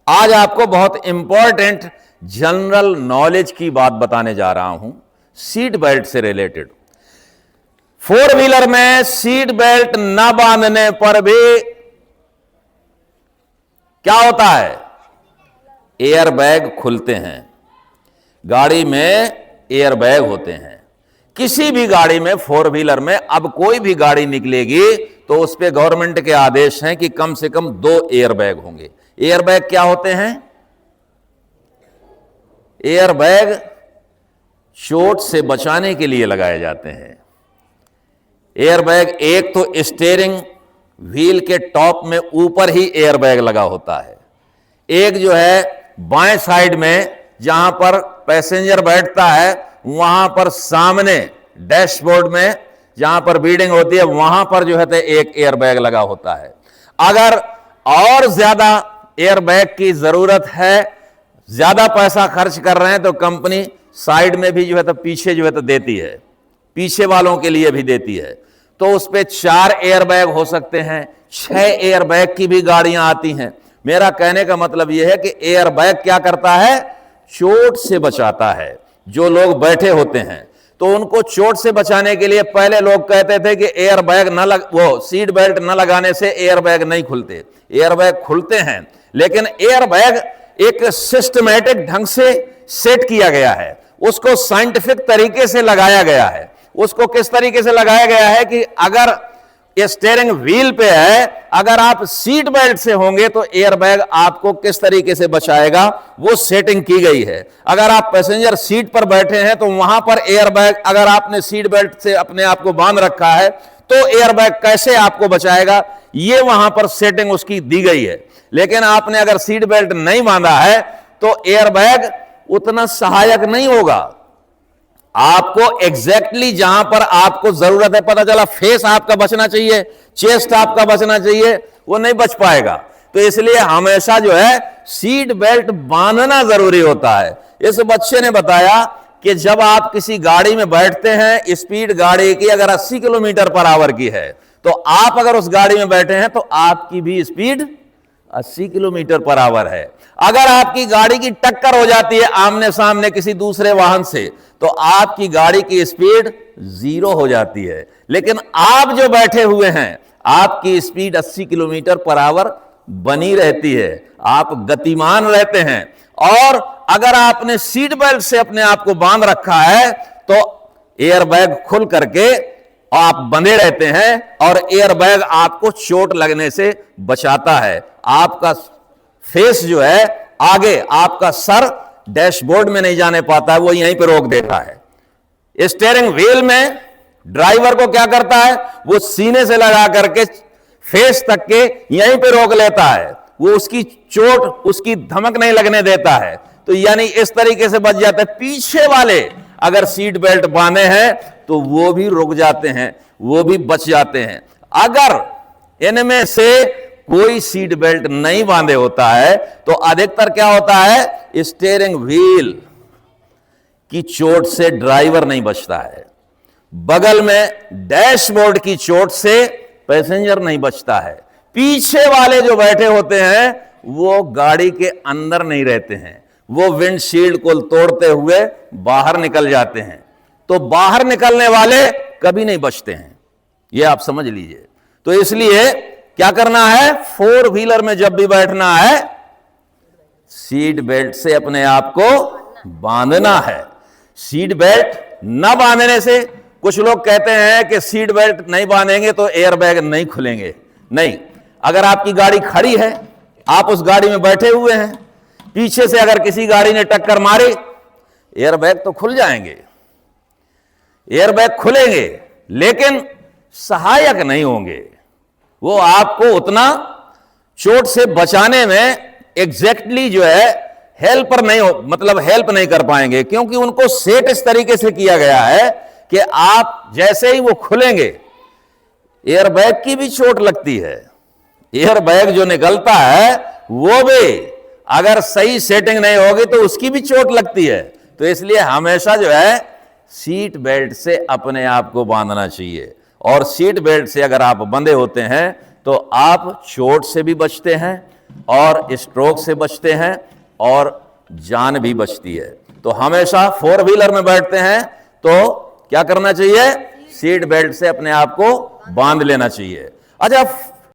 आज आपको बहुत इंपॉर्टेंट जनरल नॉलेज की बात बताने जा रहा हूं, सीट बेल्ट से रिलेटेड। फोर व्हीलर में सीट बेल्ट न बांधने पर भी क्या होता है? एयर बैग खुलते हैं। गाड़ी में एयर बैग होते हैं। किसी भी गाड़ी में, फोर व्हीलर में, अब कोई भी गाड़ी निकलेगी तो उस पे गवर्नमेंट के आदेश हैं कि कम से कम 2 एयर बैग होंगे। एयर बैग क्या होते हैं? एयर बैग चोट से बचाने के लिए लगाए जाते हैं। एयर बैग एक तो स्टीयरिंग व्हील के टॉप में ऊपर ही एयर बैग लगा होता है। एक जो है बाएं साइड में जहां पर पैसेंजर बैठता है वहां पर सामने डैशबोर्ड में जहां पर बीडिंग होती है वहां पर जो है तो एक एयर बैग लगा होता है। अगर और ज्यादा एयर बैग की जरूरत है, ज्यादा पैसा खर्च कर रहे हैं तो कंपनी साइड में भी जो है तो पीछे जो है तो देती है, पीछे वालों के लिए भी देती है। तो उस पे 4 एयर बैग हो सकते हैं, 6 एयर बैग की भी गाड़ियां आती हैं। मेरा कहने का मतलब यह है कि एयर बैग क्या करता है? चोट से बचाता है। जो लोग बैठे होते हैं तो उनको चोट से बचाने के लिए पहले लोग कहते थे कि एयर बैग वो सीट बेल्ट न लगाने से एयर बैग नहीं खुलते। एयर बैग खुलते हैं, लेकिन एयर बैग एक सिस्टमैटिक ढंग से सेट किया गया है, उसको साइंटिफिक तरीके से लगाया गया है। उसको किस तरीके से लगाया गया है कि अगर स्टीयरिंग व्हील पे है, अगर आप सीट बेल्ट से होंगे तो एयर बैग आपको किस तरीके से बचाएगा वो सेटिंग की गई है। अगर आप पैसेंजर सीट पर बैठे हैं तो वहां पर एयर बैग, अगर आपने सीट बेल्ट से अपने आप को बांध रखा है तो एयर बैग कैसे आपको बचाएगा ये वहां पर सेटिंग उसकी दी गई है। लेकिन आपने अगर सीट बेल्ट नहीं बांधा है तो एयर बैग उतना सहायक नहीं होगा। आपको एग्जैक्टली जहां पर आपको जरूरत है, पता चला फेस आपका बचना चाहिए, चेस्ट आपका बचना चाहिए, वो नहीं बच पाएगा। तो इसलिए हमेशा जो है सीट बेल्ट बांधना जरूरी होता है। इस बच्चे ने बताया कि जब आप किसी गाड़ी में बैठते हैं, स्पीड गाड़ी की अगर 80 किलोमीटर पर आवर की है तो आप अगर उस गाड़ी में बैठे हैं तो आपकी भी स्पीड 80 किलोमीटर पर आवर है। अगर आपकी गाड़ी की टक्कर हो जाती है आमने सामने किसी दूसरे वाहन से तो आपकी गाड़ी की स्पीड 0 हो जाती है। लेकिन आप जो बैठे हुए हैं आपकी स्पीड 80 किलोमीटर पर आवर बनी रहती है, आप गतिमान रहते हैं। और अगर आपने सीट बेल्ट से अपने आप को बांध रखा है तो एयर बैग खुल करके आप बंधे रहते हैं और एयर बैग आपको चोट लगने से बचाता है। आपका फेस जो है आगे, आपका सर डैशबोर्ड में नहीं जाने पाता है, वो यहीं पे रोक देता है। स्टीयरिंग व्हील में ड्राइवर को क्या करता है? वो सीने से लगा करके फेस तक के यहीं पे रोक लेता है, वो उसकी चोट, उसकी धमक नहीं लगने देता है। तो यानी इस तरीके से बच जाता है। पीछे वाले अगर सीट बेल्ट बांधे हैं तो वो भी रुक जाते हैं, वो भी बच जाते हैं। अगर इनमें से कोई सीट बेल्ट नहीं बांधे होता है तो अधिकतर क्या होता है? स्टीयरिंग व्हील की चोट से ड्राइवर नहीं बचता है, बगल में डैशबोर्ड की चोट से पैसेंजर नहीं बचता है, पीछे वाले जो बैठे होते हैं वो गाड़ी के अंदर नहीं रहते हैं, वो विंडशील्ड को तोड़ते हुए बाहर निकल जाते हैं। तो बाहर निकलने वाले कभी नहीं बचते हैं, ये आप समझ लीजिए। तो इसलिए क्या करना है? फोर व्हीलर में जब भी बैठना है सीट बेल्ट से अपने आप को बांधना है। सीट बेल्ट न बांधने से, कुछ लोग कहते हैं कि सीट बेल्ट नहीं बांधेंगे तो एयर बैग नहीं खुलेंगे। नहीं, अगर आपकी गाड़ी खड़ी है, आप उस गाड़ी में बैठे हुए हैं, पीछे से अगर किसी गाड़ी ने टक्कर मारी एयर बैग तो खुल जाएंगे, एयर बैग खुलेंगे, लेकिन सहायक नहीं होंगे। वो आपको उतना चोट से बचाने में एग्जैक्टली जो है हेल्पर नहीं हो, मतलब हेल्प नहीं कर पाएंगे, क्योंकि उनको सेट इस तरीके से किया गया है कि आप जैसे ही वो खुलेंगे एयर बैग की भी चोट लगती है। एयर बैग जो निकलता है वो भी अगर सही सेटिंग नहीं होगी तो उसकी भी चोट लगती है। तो इसलिए हमेशा जो है सीट बेल्ट से अपने आप को बांधना चाहिए। और सीट बेल्ट से अगर आप बंधे होते हैं तो आप चोट से भी बचते हैं, और स्ट्रोक से बचते हैं और जान भी बचती है। तो हमेशा फोर व्हीलर में बैठते हैं तो क्या करना चाहिए? सीट बेल्ट से अपने आप को बांध लेना चाहिए। अच्छा,